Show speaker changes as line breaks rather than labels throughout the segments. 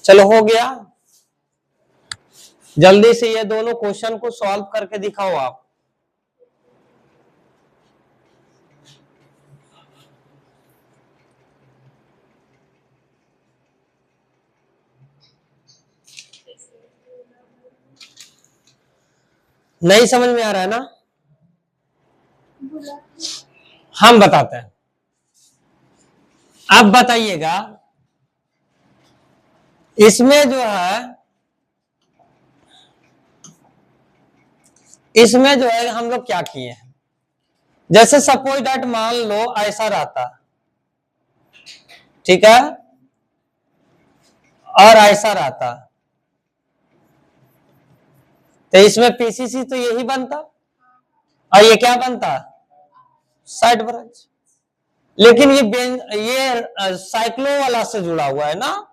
चलो हो गया। जल्दी से ये दोनों क्वेश्चन को सॉल्व करके दिखाओ आप। नहीं समझ में आ रहा है ना? हम बताते हैं, आप बताइएगा। इसमें जो है, इसमें जो है हम लोग क्या किए हैं, जैसे सपोज दैट मान लो ऐसा रहता, ठीक है, और ऐसा रहता, तो इसमें पीसीसी तो यही बनता और ये क्या बनता, साइड ब्रांच। लेकिन ये साइक्लो वाला से जुड़ा हुआ है ना,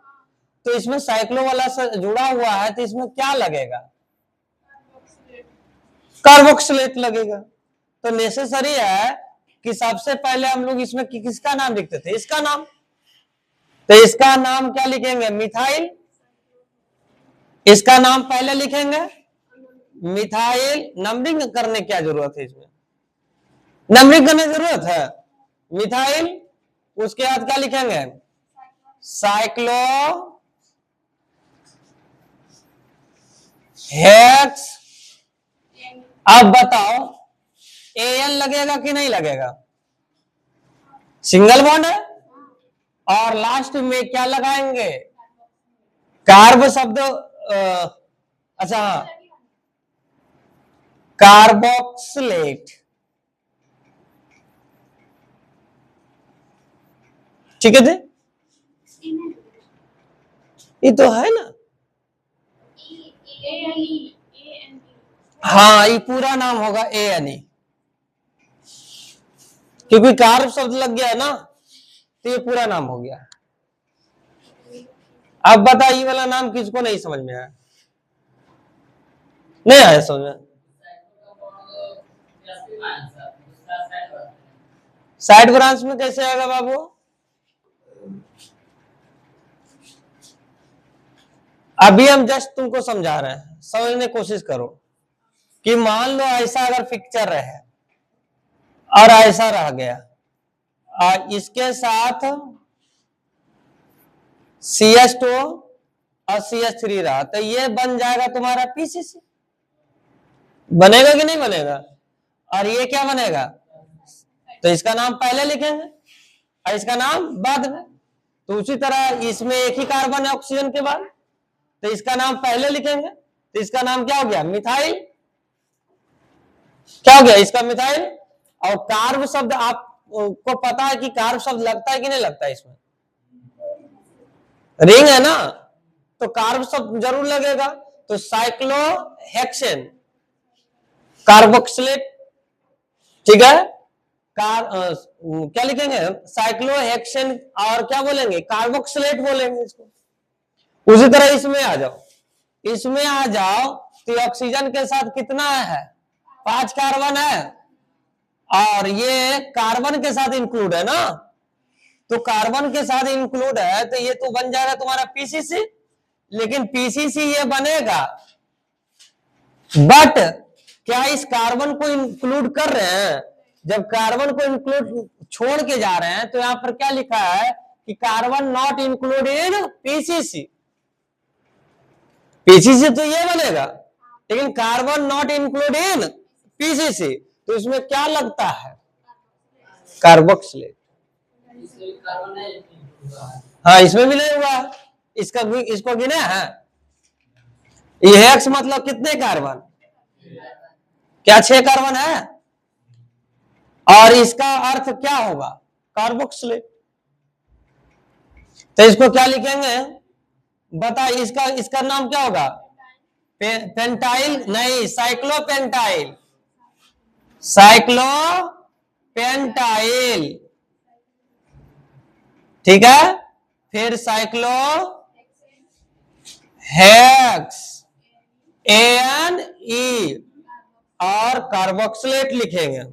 तो इसमें साइक्लो वाला से जुड़ा हुआ है, तो इसमें क्या लगेगा, कार्बोक्सिलेट लगेगा। तो नेसेसरी है कि सबसे पहले हम लोग इसमें किसका नाम लिखते थे, इसका नाम। तो इसका नाम क्या लिखेंगे, मिथाइल। इसका नाम पहले लिखेंगे मिथाइल। नंबरिंग करने क्या जरूरत है, इसमें नंबरिंग करने जरूरत है, मिथाइल। उसके बाद क्या लिखेंगे, साइक्लो हेक्स। अब बताओ एन लगेगा कि नहीं लगेगा, सिंगल बॉन्ड है। और लास्ट में क्या लगाएंगे, कार्ब शब्द, अच्छा कार्बोक्सिलेट, ठीक है। ये तो है ना, हाँ ये पूरा नाम होगा ANE, क्योंकि कार्ब शब्द लग गया है ना, तो ये पूरा नाम हो गया। अब बताइए वाला नाम किसको नहीं समझ में आया, नहीं आया समझ में? साइड ब्रांच में कैसे आएगा बाबू, अभी हम जस्ट तुमको समझा रहे हैं, समझने की कोशिश करो। कि मान लो ऐसा अगर पिक्चर रहे और ऐसा रह गया, और इसके साथ CH2 और CH3 रहा, तो ये बन जाएगा तुम्हारा PCC। बनेगा कि नहीं बनेगा? और ये क्या बनेगा, तो इसका नाम पहले लिखेंगे और इसका नाम बाद में। तो उसी तरह इसमें एक ही कार्बन है ऑक्सीजन के बाद, तो इसका नाम पहले लिखेंगे, तो इसका नाम क्या हो गया, मिथाइल। क्या हो गया, इसका मिथाइल। और कार्ब शब्द आपको पता है कि कार्ब शब्द लगता है कि नहीं लगता है, इसमें रिंग है ना, तो कार्ब शब्द जरूर लगेगा। तो साइक्लोहेक्सेन, कार्बोक्सिलेट, ठीक है। क्या लिखेंगे, साइक्लोहेक्सेन, और क्या बोलेंगे, कार्बोक्सिलेट बोलेंगे इसको। उसी तरह इसमें आ जाओ, इसमें आ जाओ, तो ऑक्सीजन के साथ कितना है, 5 कार्बन है, और ये कार्बन के साथ इंक्लूड है ना, तो कार्बन के साथ इंक्लूड है, तो ये तो बन जाएगा तुम्हारा PCC। लेकिन PCC ये बनेगा, बट क्या इस कार्बन को इंक्लूड कर रहे हैं, जब कार्बन को इंक्लूड छोड़ के जा रहे हैं, तो यहां पर क्या लिखा है कि carbon not include in PCC। PCC तो ये बनेगा, लेकिन carbon not include in PCC, तो इसमें क्या लगता है, कार्बोक्सिलेट। हाँ इसमें भी नहीं हुआ है, इसको गिने हैं। ये हेक्स मतलब कितने कार्बन, क्या 6 कार्बन है, और इसका अर्थ क्या होगा, कार्बोक्सिलेट। तो इसको क्या लिखेंगे, बता, इसका नाम क्या होगा, पेंटाइल नहीं, साइक्लोपेंटाइल, साइक्लोपेंटाइल, ठीक है। फिर साइक्लो हेक्स, ANE, और कार्बोक्सिलेट लिखेंगे।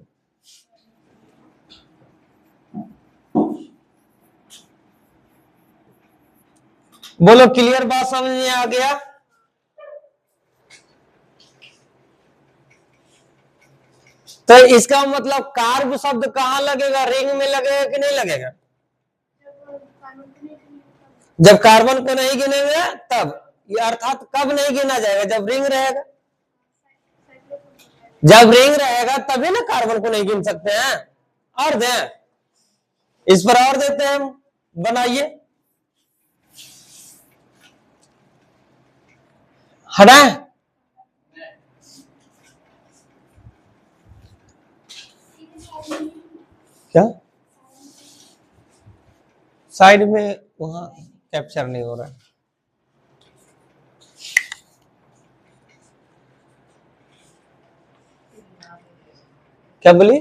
बोलो क्लियर बात समझ में आ गया? तो इसका मतलब कार्ब शब्द कहां लगेगा, रिंग में लगेगा कि नहीं लगेगा? जब कार्बन को नहीं गिनेंगे तब, ये अर्थात कब नहीं गिना जाएगा, जब रिंग रहेगा। जब रिंग रहेगा तभी ना कार्बन को नहीं गिन सकते हैं। और दें, इस पर और देते हैं हम, बनाइए, हटाएं। क्या साइड में वहां कैप्चर नहीं हो रहा है। क्या बोली?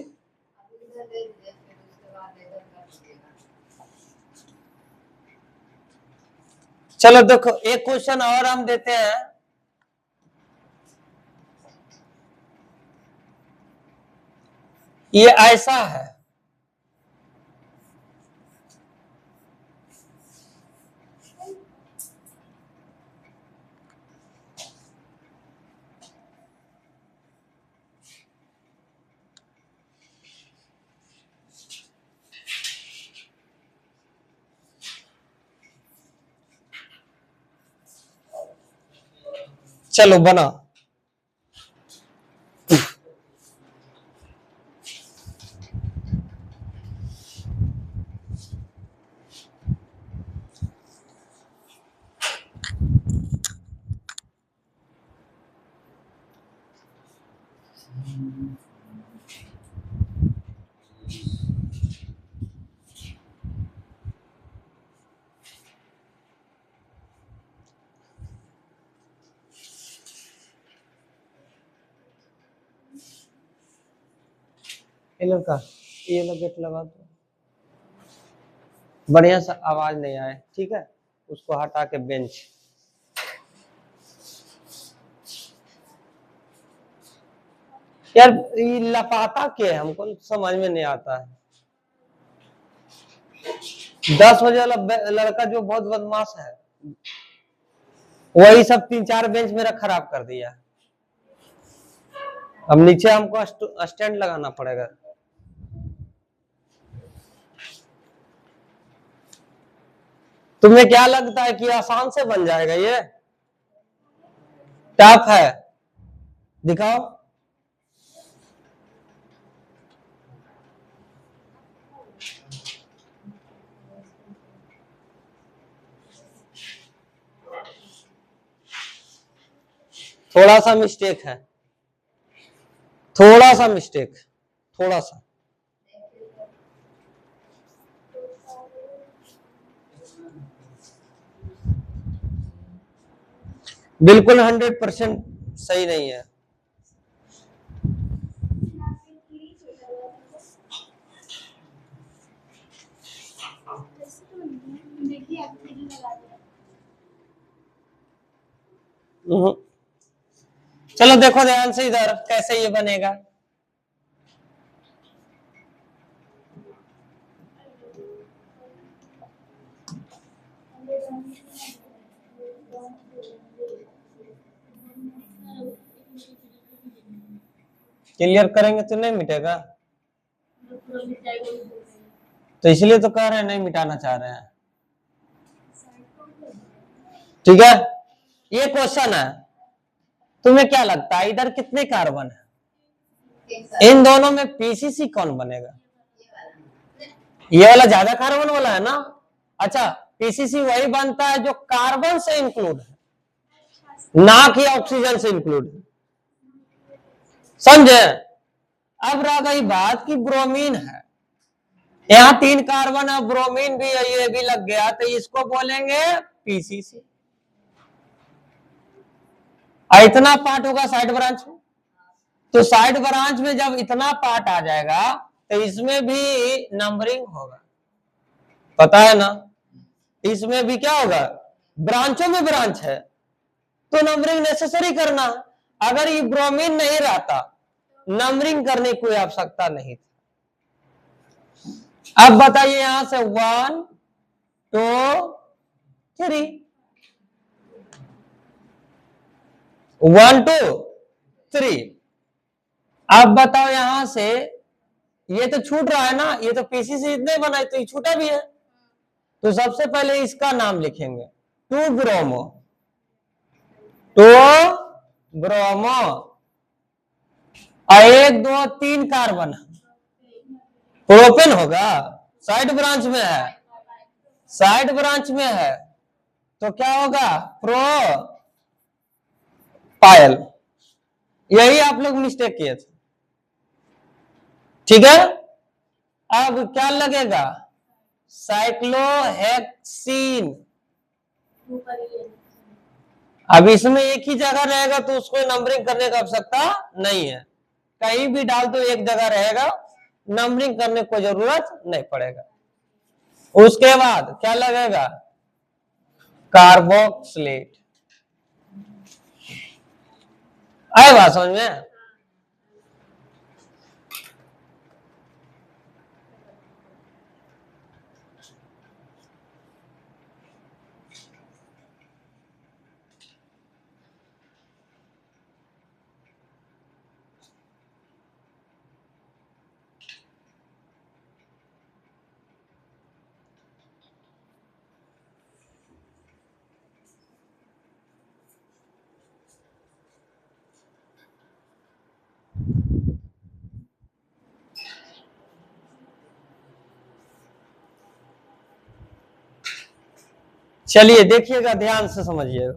चलो देखो, एक क्वेश्चन और हम देते हैं। ये ऐसा है, चलो बना। लड़का ये लो गेट लगा दो, बढ़िया सा आवाज नहीं आए, ठीक है? उसको हटा के बेंच। यार ये लपाता क्या है, हमको समझ में नहीं आता है। 10 बजे वाला लड़का जो बहुत बदमाश है, वही सब 3-4 बेंच मेरा खराब कर दिया। अब नीचे हमको स्टैंड लगाना पड़ेगा। तुम्हें क्या लगता है कि आसान से बन जाएगा ये? टफ है, दिखाओ। थोड़ा सा मिस्टेक है, थोड़ा सा मिस्टेक, थोड़ा सा। बिल्कुल 100% सही नहीं है। चलो देखो ध्यान से इधर, कैसे ये बनेगा। क्लियर करेंगे तो नहीं मिटेगा, तो इसलिए तो कह रहे हैं नहीं मिटाना चाह रहे हैं। ठीक है, ये क्वेश्चन है। तुम्हें क्या लगता है इधर कितने कार्बन है? इन दोनों में पीसीसी कौन बनेगा? ये वाला ज्यादा कार्बन वाला है ना। अच्छा, पीसीसी वही बनता है जो कार्बन से इंक्लूड है, ना कि ऑक्सीजन से इंक्लूड है। समझे? अब रह गई बात की ब्रोमीन है, यहाँ 3 कार्बन है, ब्रोमीन भी है, ये भी लग गया, तो इसको बोलेंगे पीसीसी। इतना पार्ट होगा साइड ब्रांच में, तो साइड ब्रांच में जब इतना पार्ट आ जाएगा तो इसमें भी नंबरिंग होगा, पता है ना? इसमें भी क्या होगा, ब्रांचों में ब्रांच है तो नंबरिंग नेसेसरी करना। अगर ये ब्रोमीन नहीं रहता, नंबरिंग करने की कोई आवश्यकता नहीं थी। अब बताइए यहां से 1 2 3, 1 2 3। अब बताओ यहां से ये तो छूट रहा है ना, ये तो पीसी से इतने बनाए तो ये छूटा भी है। तो सबसे पहले इसका नाम लिखेंगे 2 ब्रोमो, 2 ब्रोमो। 1 2 3 कार्बन प्रोपेन होगा, साइड ब्रांच में है, साइड ब्रांच में है तो क्या होगा प्रो पायल। यही आप लोग मिस्टेक किए थे। ठीक है, अब क्या लगेगा साइक्लोहेक्सीन। अब इसमें एक ही जगह रहेगा तो उसको नंबरिंग करने की आवश्यकता नहीं है, कहीं भी डाल दो एक जगह रहेगा, नंबरिंग करने को जरूरत नहीं पड़ेगा। उसके बाद क्या लगेगा कार्बोक्सिलेट। आए बात समझ में? चलिए देखिएगा, ध्यान से समझिएगा।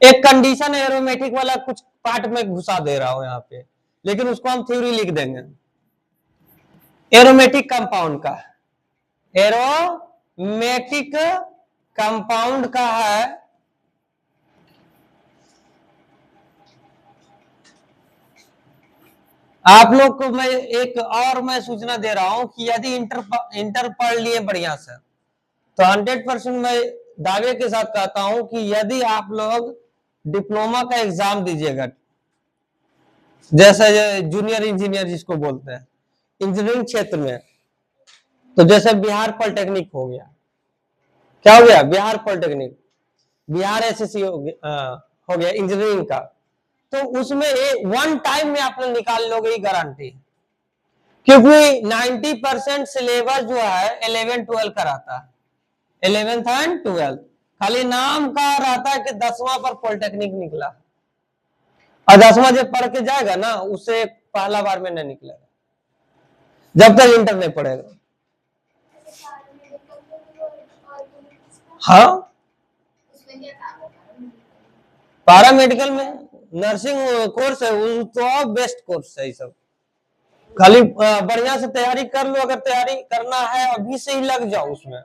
एक कंडीशन एरोमेटिक वाला कुछ पार्ट में घुसा दे रहा हूं यहाँ पे, लेकिन उसको हम थ्योरी लिख देंगे। एरोमेटिक कंपाउंड का, एरोमेटिक कंपाउंड का है आप लोग को मैं एक और मैं सूचना दे रहा हूं कि यदि इंटर पढ़ लिए बढ़िया से तो 100% मैं दावे के साथ कहता हूं कि यदि आप लोग डिप्लोमा का एग्जाम दीजिएगा, जैसे जूनियर इंजीनियर जिसको बोलते हैं इंजीनियरिंग क्षेत्र में, तो जैसे बिहार पॉलिटेक्निक हो गया, क्या हो गया बिहार पॉलिटेक्निक, बिहार एसएससी हो गया इंजीनियरिंग का, तो उसमें वन टाइम में आप लोग निकाल लोगे, गारंटी। क्योंकि 90% सिलेबस जो है 11-12 का रहता है, 11th एंड 12th, खाली नाम का रहता है कि 10वां पर पॉलिटेक्निक निकला, और 10वां जब पढ़ के जाएगा ना उससे पहला बार में नहीं निकलेगा जब तक इंटर नहीं पढ़ेगा। हाँ, पैरामेडिकल में नर्सिंग कोर्स है, तो बेस्ट कोर्स है। सब खाली बढ़िया से तैयारी कर लो, अगर तैयारी करना है अभी से ही लग जाओ उसमें।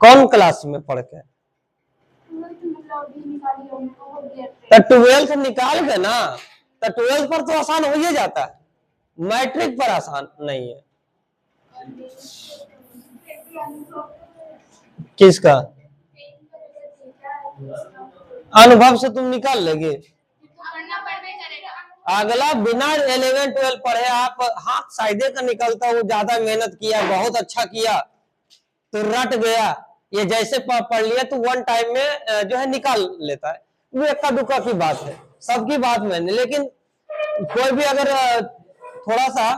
कौन क्लास में पढ़ के? तो 12th निकाल के ना, तो 12th पर तो आसान हो ही जाता है, मैट्रिक पर आसान नहीं है। किसका अनुभव से तुम निकाल लेगे? अगला बिना 11-12 पढ़े आप हाथ साइडे का निकलता, वो ज्यादा मेहनत किया, बहुत अच्छा किया तो रट गया, ये जैसे पढ़ लिया तो वन टाइम में जो है निकाल लेता है। वो इक्का दुक्का की बात है, सबकी बात में नहीं, लेकिन कोई भी अगर थोड़ा सा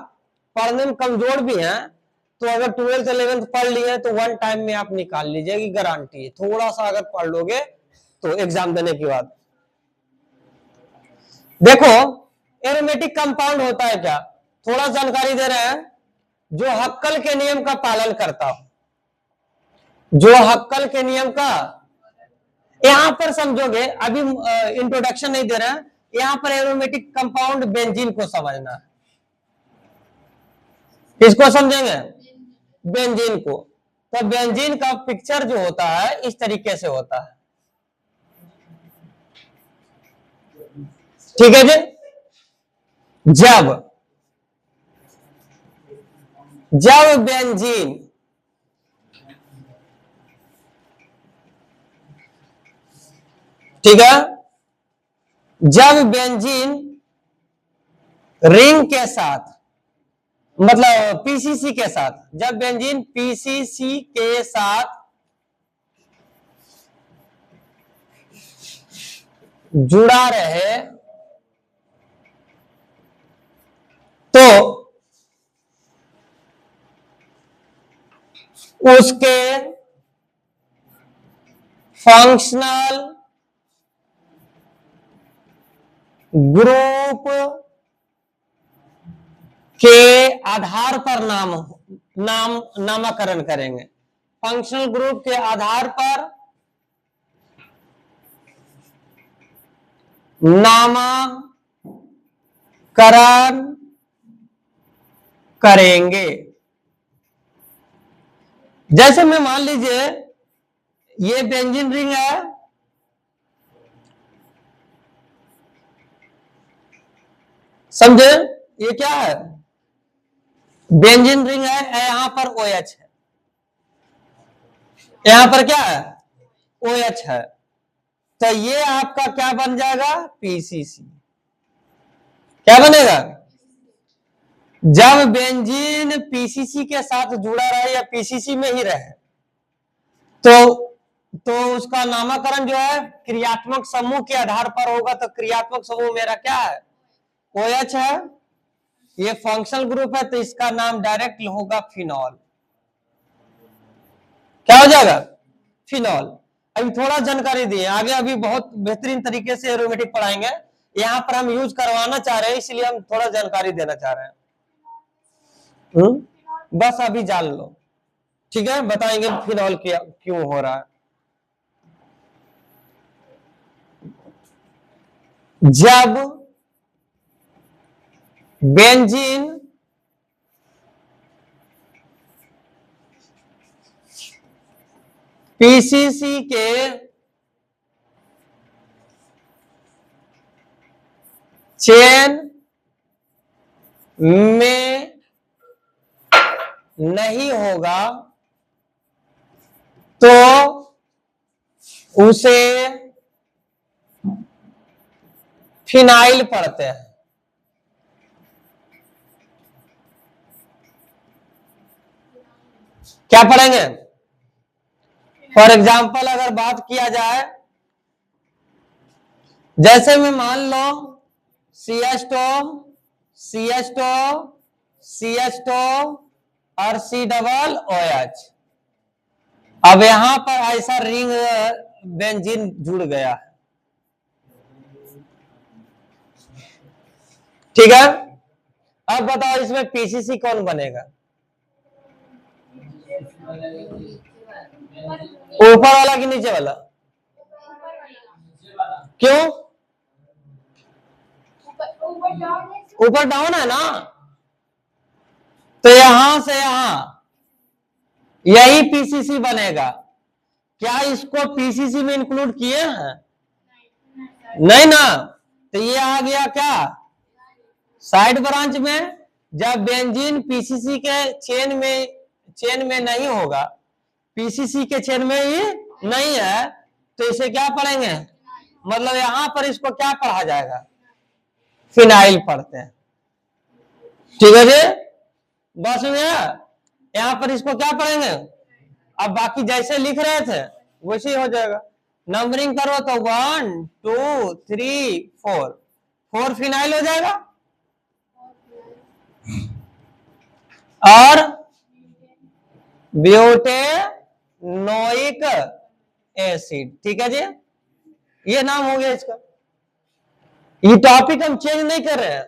पढ़ने में कमजोर भी है तो अगर 12th 11th पढ़ लिए तो वन टाइम में आप निकाल लीजिएगी, गारंटी है। थोड़ा सा अगर पढ़ लोगे तो एग्जाम देने के बाद। देखो एरोमेटिक कंपाउंड होता है क्या, थोड़ा जानकारी दे रहे हैं। जो हक्कल के नियम का पालन करता हो, जो हक्कल के नियम का, यहां पर समझोगे, अभी इंट्रोडक्शन नहीं दे रहे हैं, यहां पर एरोमेटिक कंपाउंड बेंजीन को समझना है। किसको समझेंगे? बेंजीन को। तो बेंजीन का पिक्चर जो होता है इस तरीके से होता है, ठीक है जी। जब बेंजीन ठीक है, जब बेंजीन रिंग के साथ मतलब पीसीसी के साथ, जब बेंजीन पीसीसी के साथ जुड़ा रहे तो उसके फंक्शनल ग्रुप के आधार पर नामकरण करेंगे। फंक्शनल ग्रुप के आधार पर नामकरण करेंगे। जैसे में मान लीजिए ये बेंजीन रिंग है, समझे? ये क्या है? बेंजीन रिंग है, यहां पर OH है, यहां पर क्या है? OH है। तो ये आपका क्या बन जाएगा? पीसीसी। क्या बनेगा? जब बेंजीन पीसीसी के साथ जुड़ा रहे या पीसीसी में ही रहे तो उसका नामकरण जो है क्रियात्मक समूह के आधार पर होगा। तो क्रियात्मक समूह मेरा क्या है? OH है। ये फंक्शनल ग्रुप है तो इसका नाम डायरेक्ट होगा फिनॉल। क्या हो जाएगा? फिनॉल। अभी थोड़ा जानकारी दिए, आगे अभी बहुत बेहतरीन तरीके से एरोमेटिक पढ़ाएंगे। यहां पर हम यूज करवाना चाह रहे हैं, इसलिए हम थोड़ा जानकारी देना चाह रहे हैं। बस अभी जान लो, ठीक है? बताएंगे फिनॉल क्यों हो रहा है। जब बेंजीन पीसीसी के चेन में नहीं होगा तो उसे फिनाइल पढ़ते हैं। क्या पढ़ेंगे? फॉर एग्जाम्पल अगर बात किया जाए, जैसे में मान लो CH2 CH2 CH2 और C OH। अब यहां पर ऐसा रिंग बेंजीन जुड़ गया है, ठीक है? अब बताओ इसमें पीसीसी कौन बनेगा? ऊपर वाला कि नीचे वाला? क्यों? ऊपर डाउन है ना, तो यहां से यहां यही पीसीसी बनेगा। क्या इसको पीसीसी में इंक्लूड किए हैं? नहीं ना। तो ये आ गया क्या? साइड ब्रांच में। जब बेंजीन पीसीसी के चेन में नहीं होगा, पीसीसी के चेन में ही नहीं है, तो इसे क्या पढ़ेंगे? मतलब यहां पर इसको क्या पढ़ा जाएगा? फिनाइल पढ़ते हैं, ठीक है जी? बस में यहां पर इसको क्या पढ़ेंगे? अब बाकी जैसे लिख रहे थे वैसे हो जाएगा। नंबरिंग करो तो 1 2 3 4 फिनाइल हो जाएगा। और ब्यूटेनोइक एसिड, ठीक है जी? ये नाम हो गया इसका। ये टॉपिक हम चेंज नहीं कर रहे हैं,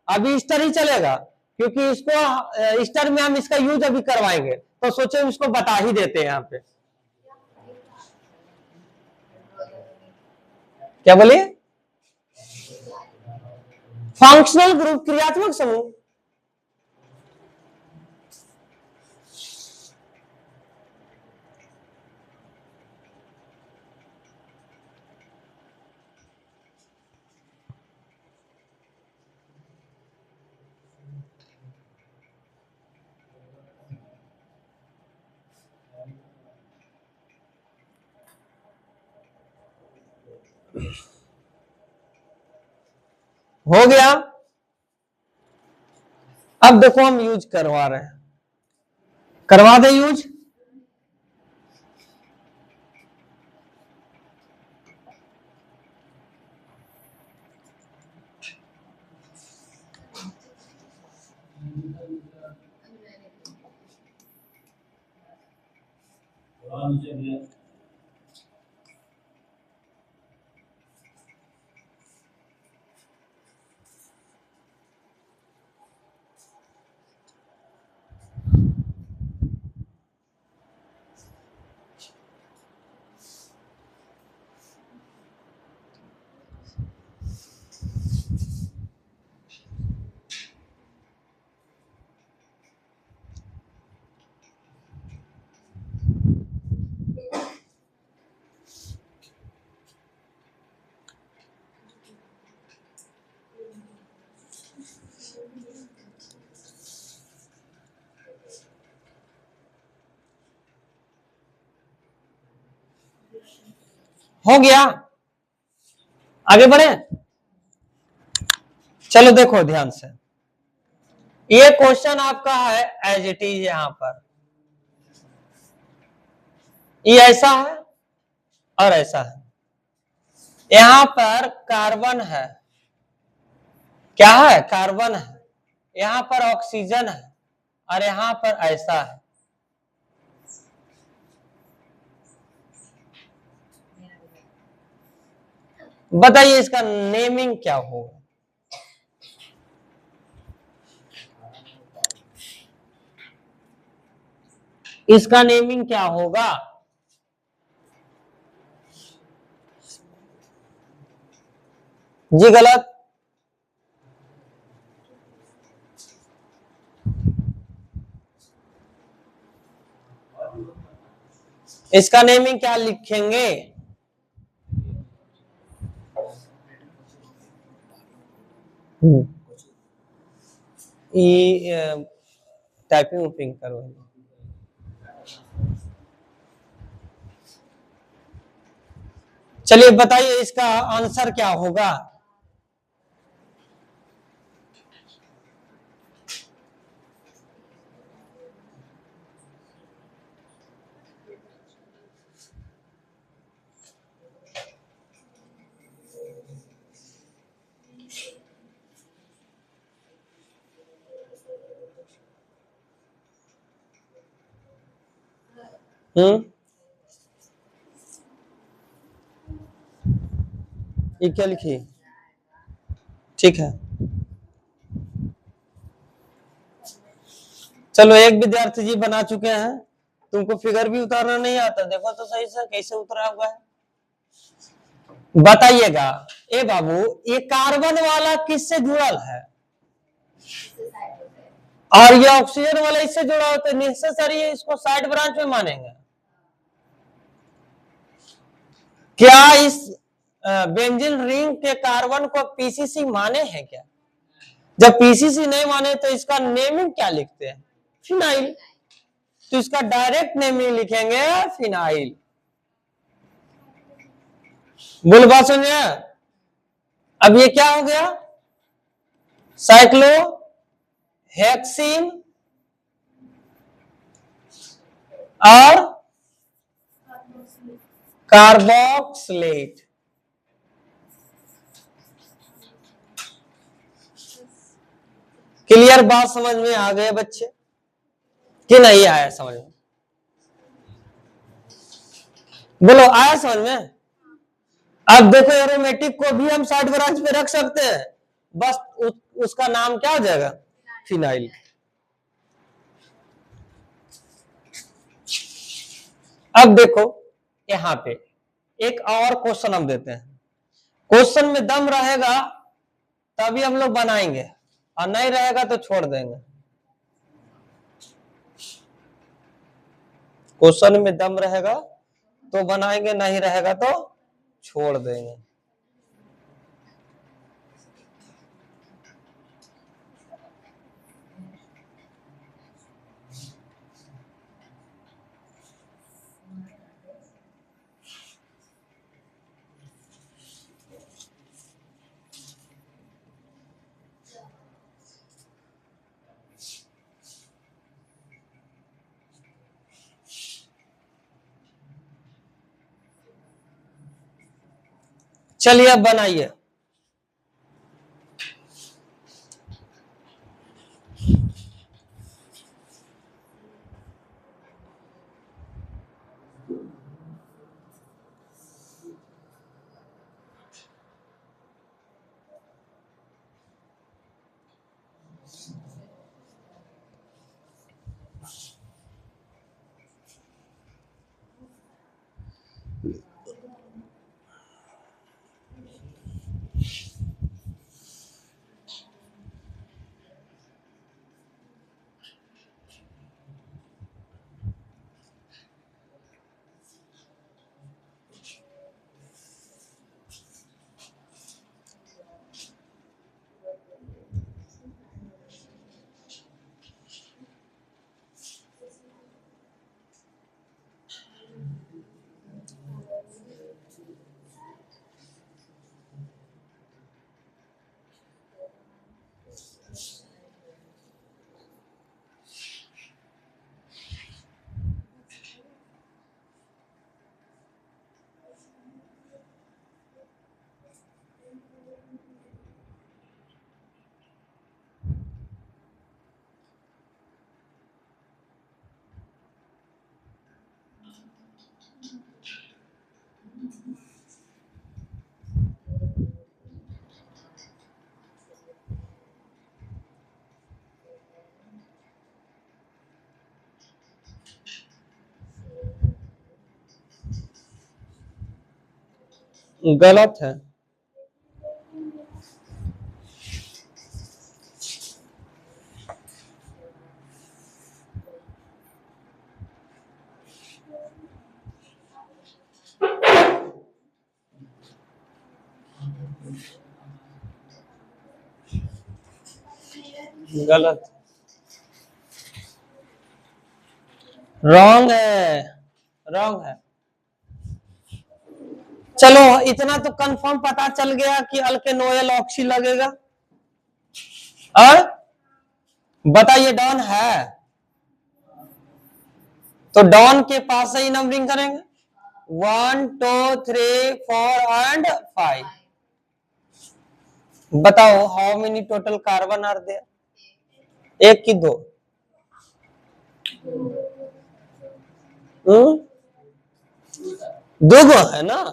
अभी ईस्टर ही चलेगा, क्योंकि इसको ईस्टर में हम इसका यूज अभी करवाएंगे, तो सोचे इसको बता ही देते हैं। यहाँ पे क्या बोलिए? फंक्शनल ग्रुप, क्रियात्मक समूह। हो गया। अब देखो हम यूज करवा रहे हैं, करवा दे यूज। हो गया, आगे बढ़े। चलो देखो ध्यान से, ये क्वेश्चन आपका है एज इट इज। यहां पर ये ऐसा है और ऐसा है। यहां पर कार्बन है, क्या है, कार्बन है। यहां पर ऑक्सीजन है और यहां पर ऐसा है। बताइए इसका नेमिंग क्या होगा? इसका नेमिंग क्या होगा? जी गलत। इसका नेमिंग क्या लिखेंगे? टाइपिंग उपिंग करो। चलिए बताइए इसका आंसर क्या होगा? ये क्या लिखी? ठीक है, चलो एक विद्यार्थी जी बना चुके हैं। तुमको फिगर भी उतारना नहीं आता, देखो तो सही से कैसे उतरा हुआ है। बताइएगा ए बाबू, ये कार्बन वाला किससे जुड़ल है और ये ऑक्सीजन वाला इससे जुड़ा होता है, नेसेसरी है इसको साइड ब्रांच में मानेंगे। क्या इस बेंजीन रिंग के कार्बन को पीसीसी माने हैं क्या? जब पीसीसी नहीं माने तो इसका नेमिंग क्या लिखते हैं? फिनाइल। तो इसका डायरेक्ट नेमिंग लिखेंगे फिनाइल। बोल बात समझे? अब ये क्या हो गया? साइक्लो हेक्सिन और कार्बोक्सिलेट। क्लियर बात समझ में आ गए बच्चे कि नहीं आया समझ में? बोलो आया समझ में? अब देखो एरोमेटिक को भी हम साइड ब्रांच पे रख सकते हैं, बस उसका नाम क्या हो जाएगा? फिनाइल। अब देखो यहां पे एक और क्वेश्चन हम देते हैं। क्वेश्चन में दम रहेगा तभी हम लोग बनाएंगे और नहीं रहेगा तो छोड़ देंगे। क्वेश्चन में दम रहेगा तो बनाएंगे, नहीं रहेगा तो छोड़ देंगे। चलिए अब बनाइए। गलत है। गलत, रॉन्ग है, रॉन्ग है। चलो इतना तो कंफर्म पता चल गया कि अल्केनोइल ऑक्सी लगेगा। और बताइए डॉन है, तो डॉन के पास ही नंबरिंग करेंगे 1 2 3 4 एंड 5। बताओ how many total carbon are there? एक की दो? दो गो है ना,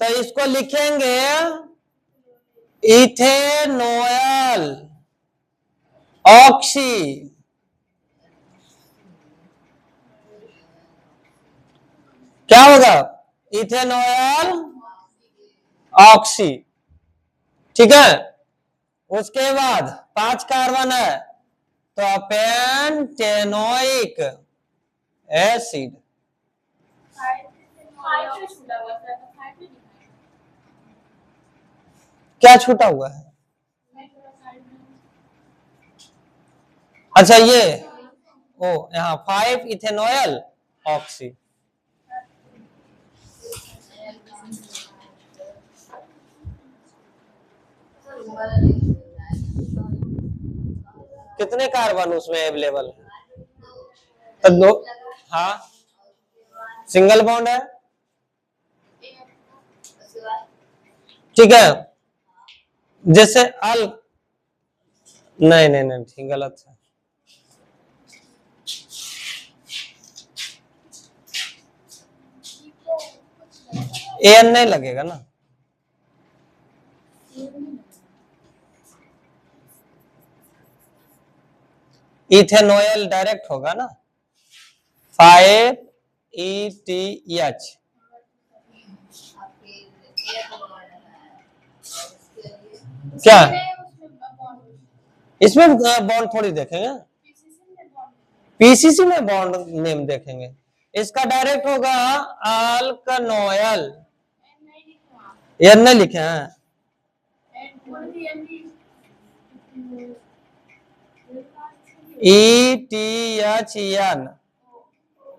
तो इसको लिखेंगे इथेनॉल ऑक्सी। क्या होगा? Ethanol oxy. ठीक है, उसके बाद 5 कार्बन है तो पेंटेनोइक एसिड। क्या छूटा हुआ है? अच्छा ये ओ यहाँ 5 इथेनॉल ऑक्सी। कितने कार्बन उसमें अवेलेबल है? तो दो, हाँ सिंगल बॉन्ड है। ठीक है, जैसे अल नहीं नहीं नहीं ठीक, गलत है। एन नहीं लगेगा ना, इथेनॉल डायरेक्ट होगा ना, 5 ETH। क्या इसमें बॉन्ड थोड़ी देखेंगे, पीसीसी में बॉन्ड नेम देखेंगे। इसका डायरेक्ट होगा अल्कनोइल। एन नहीं लिखे हैं, ETHEN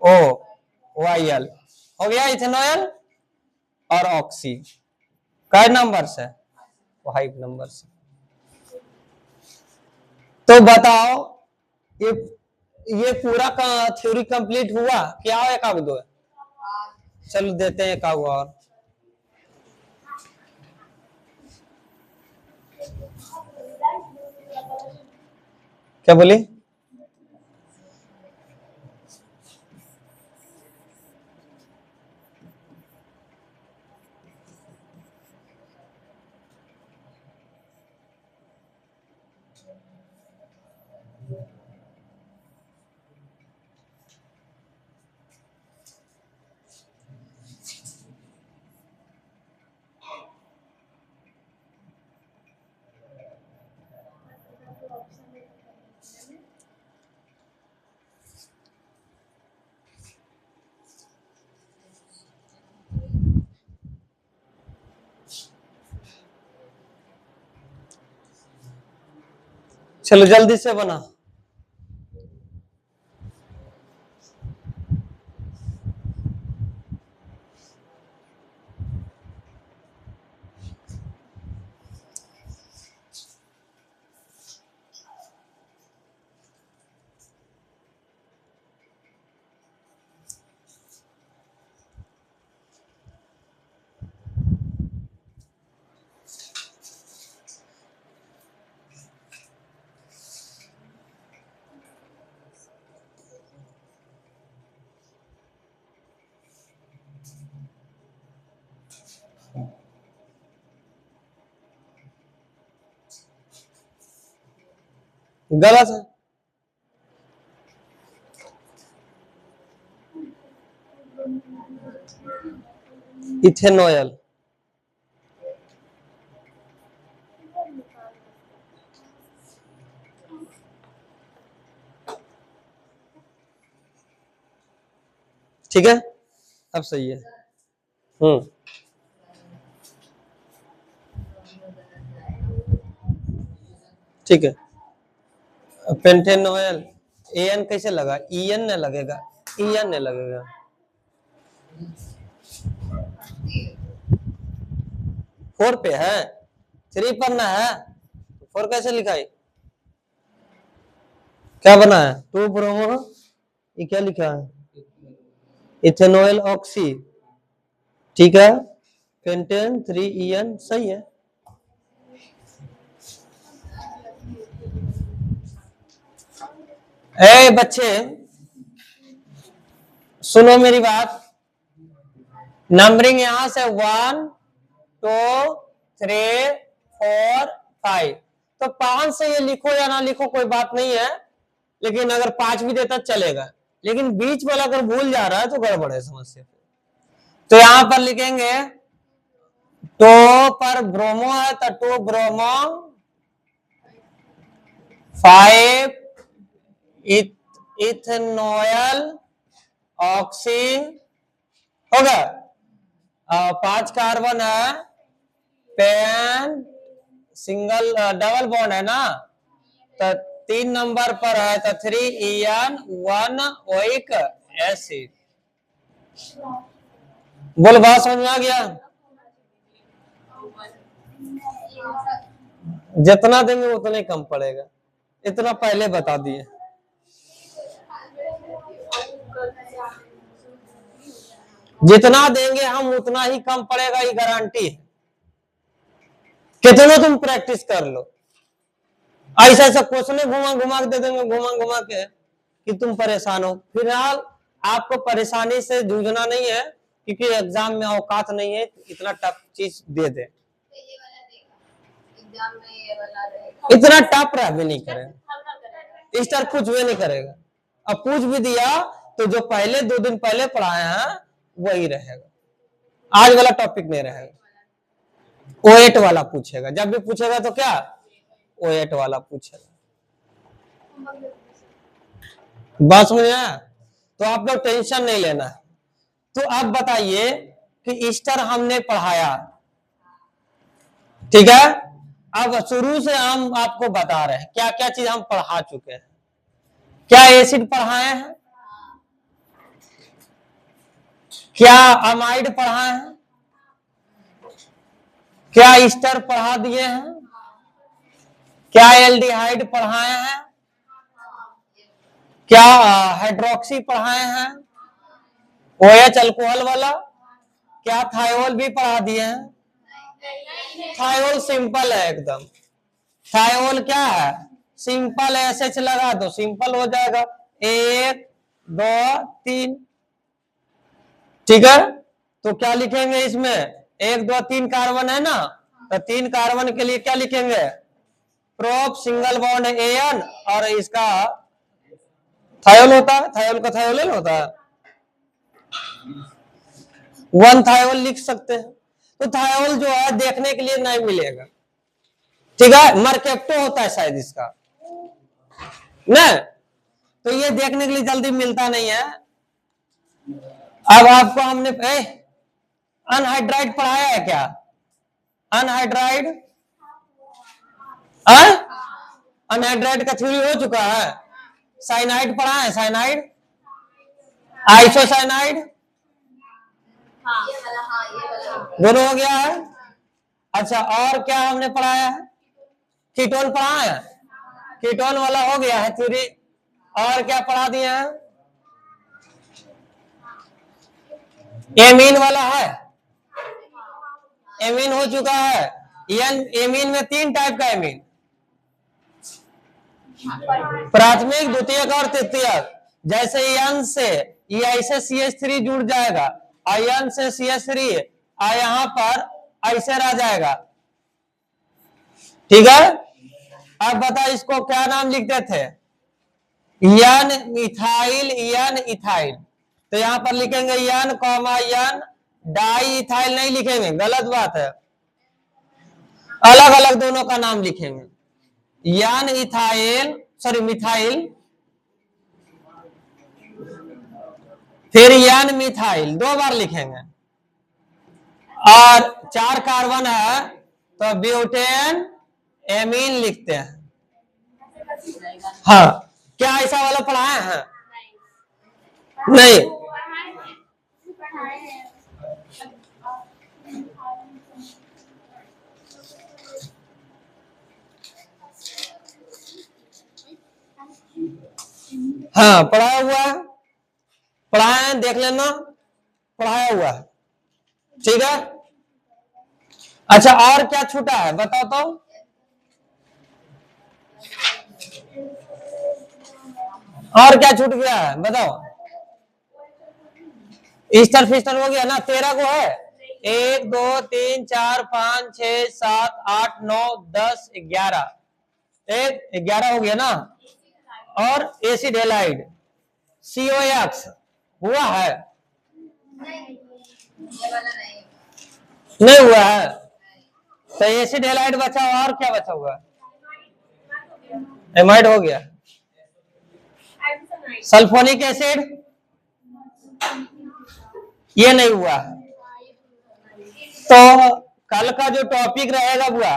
OYL हो गया इथेनॉल और ऑक्सी। कै नंबर से? 5 नंबर से। तो बताओ ये पूरा का थ्योरी कंप्लीट हुआ क्या? एक आग दो है, चलो देते हैं एक आग और। क्या बोली? चलो जल्दी से बना। गलत है। इथेनॉयल। ठीक है, अब सही है। ठीक है, पेंटेनॉयल एन कैसे लगा? ईएन ने लगेगा, ईएन ने लगेगा। फोर पे है, थ्री पर ना है, फोर कैसे लिखा है? क्या बना है? टू ब्रोमो, ये क्या लिखा है? इथेनॉयल ऑक्सी। ठीक है, पेंटेन 3 सही है। ए बच्चे सुनो मेरी बात, नंबरिंग यहां से 1 2 3 4 5, तो 5 से ये लिखो या ना लिखो कोई बात नहीं है, लेकिन अगर 5 भी देता चलेगा, लेकिन बीच वाला अगर भूल जा रहा है तो गड़बड़ है समस्या। तो यहां पर लिखेंगे टो पर ब्रोमो है तो टू ब्रोमो 5 इथेनॉयल ऑक्सी होगा, 5 कार्बन है, पेन सिंगल डबल बॉन्ड है ना, तो 3 नंबर पर है तो 3 1 ओइक एसिड। बोल, बात समझ में आ गया? जितना देंगे उतना ही कम पड़ेगा, इतना पहले बता दिए। जितना देंगे हम उतना ही कम पड़ेगा, ये गारंटी है। कितना तुम प्रैक्टिस कर लो, ऐसा ऐसा क्वेश्चन घुमा घुमा के दे देंगे, घुमा घुमा के कि तुम परेशान हो। फिलहाल आपको परेशानी से जूझना नहीं है, क्योंकि एग्जाम में औकात नहीं है इतना टफ चीज दे दे। इतना टफ रह भी नहीं करेगा, इस तरह कुछ भी नहीं करेगा। अब पूछ भी दिया तो जो पहले 2 दिन पहले पढ़ाए हैं वही रहेगा, आज वाला टॉपिक नहीं रहेगा। O8 वाला पूछेगा, जब भी पूछेगा तो क्या O8 वाला पूछेगा। बात समझ में आया? तो आप लोग टेंशन नहीं लेना। तो अब बताइए कि ईस्टर हमने पढ़ाया, ठीक है, अब शुरू से हम आपको बता रहे हैं क्या क्या चीज हम पढ़ा चुके हैं। क्या एसिड पढ़ाए हैं, क्या अमाइड पढ़ाए हैं, क्या ईस्टर पढ़ा दिए हैं, क्या एल्डिहाइड पढ़ाए हैं, क्या हाइड्रोक्सी पढ़ाए हैं, OH अल्कोहल वाला, क्या थायोल भी पढ़ा दिए हैं? थायोल सिंपल है एकदम। थायोल क्या है? सिंपल एसएच लगा दो, सिंपल हो जाएगा, 1 2 3। ठीक है, तो क्या लिखेंगे इसमें, 1 2 3 कार्बन है ना, तो 3 कार्बन के लिए क्या लिखेंगे, प्रोप सिंगल बॉन्ड एन, और इसका थायोल होता है, थायोल का थायोलिन होता है, 1 थायोल लिख सकते हैं। तो थायोल जो है देखने के लिए नहीं मिलेगा, ठीक है, मरकेप्टो होता है शायद इसका ना, तो ये देखने के लिए जल्दी मिलता नहीं है। अब आपको हमने अनहाइड्राइड पढ़ाया है क्या, अनहाइड्राइड, अनहाइड्राइड का थ्योरी हो चुका है, साइनाइड पढ़ा है, साइनाइड, आइसोसाइनाइड, दोनों हो गया है। अच्छा, और क्या हमने पढ़ाया है, कीटोन पढ़ा है, कीटोन वाला हो गया है थ्योरी, और क्या पढ़ा दिए हैं, एमीन वाला है, एमीन हो चुका है, एमीन में 3 टाइप का एमीन, प्राथमिक, द्वितीयक और तृतीयक। जैसे यन से ऐसे CH3 जुड़ जाएगा, आयन से CH3 यहाँ पर ऐसे रह जाएगा, ठीक है। अब बता इसको क्या नाम लिखते थे, यन मिथाइल, यन इथाइल, तो यहां पर लिखेंगे यन कॉमा यन, डाई इथाइल नहीं लिखेंगे, गलत बात है, अलग अलग दोनों का नाम लिखेंगे, यन इथाइल, सॉरी मिथाइल, फिर यन मिथाइल, 2 बार लिखेंगे, और 4 कार्बन है तो ब्यूटेन एमीन लिखते हैं। हाँ, क्या ऐसा वाला पढ़ाया है, नहीं, हाँ पढ़ाया हुआ है, पढ़ाया है, देख लेना, पढ़ाया हुआ है, ठीक है। अच्छा, और क्या छूटा है बताओ तो, और क्या छूट गया है बताओ, ईस्टर फिस्टर हो गया ना, 13 को है, 1 2 3 4 5 6 7 8 9 10 11, 11 हो गया ना, और एसिड हेलाइड COX हुआ है, नहीं हुआ है, तो एसिड हेलाइड बचा, और क्या बचा हुआ, एमाइड हो गया, सल्फोनिक एसिड ये नहीं हुआ। तो कल का जो टॉपिक रहेगा बुआ,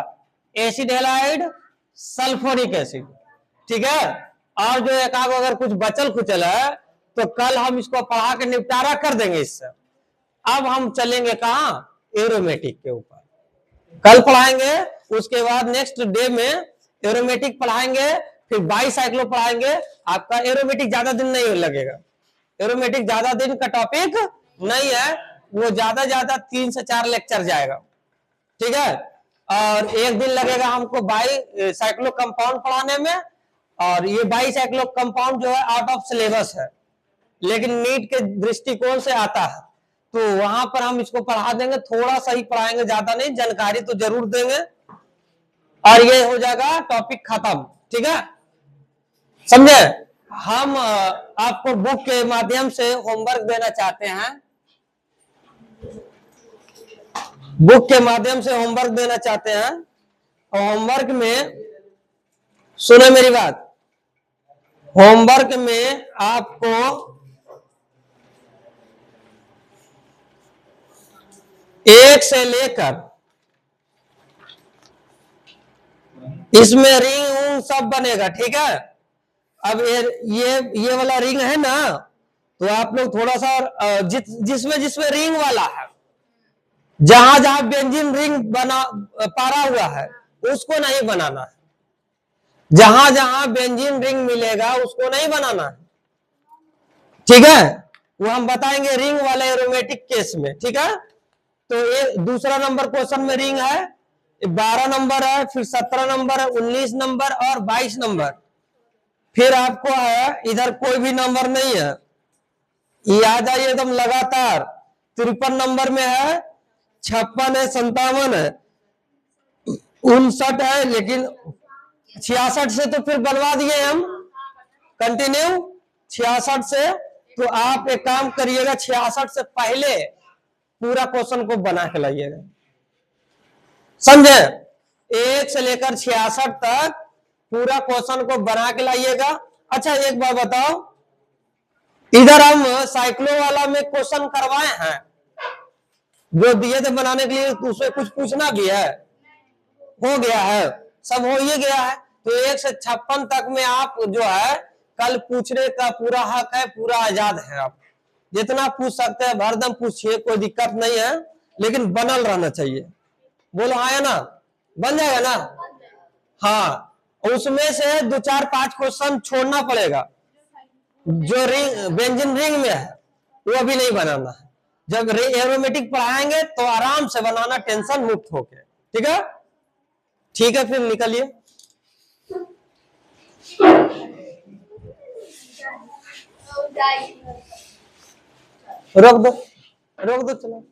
एसिड हेलाइड, सल्फोनिक एसिड, ठीक है। और जो एक आग अगर कुछ बचल कुचल है तो कल हम इसको पढ़ा के निपटारा कर देंगे इससे। अब हम चलेंगे कहाँ, एरोमेटिक के ऊपर, कल पढ़ाएंगे, उसके बाद नेक्स्ट डे में एरोमेटिक पढ़ाएंगे, फिर बाईसाइक्लो पढ़ाएंगे। आपका एरोमेटिक ज्यादा दिन नहीं लगेगा, एरोमेटिक ज्यादा दिन का टॉपिक नहीं है, वो ज्यादा 3 से 4 लेक्चर जाएगा, ठीक है। और 1 दिन लगेगा हमको बाई साइक्लो कंपाउंड पढ़ाने में, और ये बाई साइक्लो कंपाउंड जो है आउट ऑफ सिलेबस है, लेकिन नीट के दृष्टिकोण से आता है, तो वहां पर हम इसको पढ़ा देंगे, थोड़ा सा ही पढ़ाएंगे, ज्यादा नहीं, जानकारी तो जरूर देंगे, और ये हो जाएगा टॉपिक खत्म, ठीक है, समझे। हम आपको बुक के माध्यम से होमवर्क देना चाहते हैं, बुक के माध्यम से होमवर्क देना चाहते हैं, और होमवर्क में सुनो मेरी बात, होमवर्क में आपको एक से लेकर इसमें रिंग सब बनेगा, ठीक है। अब ये वाला रिंग है ना, तो आप लोग थोड़ा सा जिसमें रिंग वाला है, जहां जहां बेंजीन रिंग बना पारा हुआ है उसको नहीं बनाना है, जहां जहां बेंजीन रिंग मिलेगा उसको नहीं बनाना है, ठीक है। वो हम बताएंगे रिंग वाले एरोमेटिक केस में, ठीक है। तो ये दूसरा नंबर क्वेश्चन में रिंग है, 12 नंबर है, फिर 17 नंबर है, 19 नंबर और 22 नंबर। फिर आपको है इधर कोई भी नंबर नहीं है, ये आ जाइए एकदम लगातार। 53 नंबर में है, 56 है, 57 है, 59 है, लेकिन 66 से तो फिर बनवा दिए हम कंटिन्यू 66 से। तो आप एक काम करिएगा, 66 से पहले पूरा क्वेश्चन को बना के लाइएगा, समझे? 1 से लेकर 66 तक पूरा क्वेश्चन को बना के लाइएगा। अच्छा एक बात बताओ, इधर हम साइक्लो वाला में क्वेश्चन करवाए हैं, जो दिए थे बनाने के लिए, उससे कुछ पूछना भी है, हो गया है, सब हो ही गया है। तो 1 से 56 तक में आप जो है कल पूछने का पूरा हक है, पूरा आजाद है, आप जितना पूछ सकते हैं हरदम पूछिए, कोई दिक्कत नहीं है, लेकिन बनल रहना चाहिए। बोलो हाँ या ना? बन जाएगा ना? हाँ, उसमें से 2, 4, 5 क्वेश्चन छोड़ना पड़ेगा, जो रिंग बेंजीन रिंग में है वो अभी नहीं बनाना है। जब एरोमेटिक पढ़ाएंगे तो आराम से बनाना, टेंशन मुक्त होके, ठीक है? ठीक है, फिर निकलिए। रोक दो, रोक दो, चलो।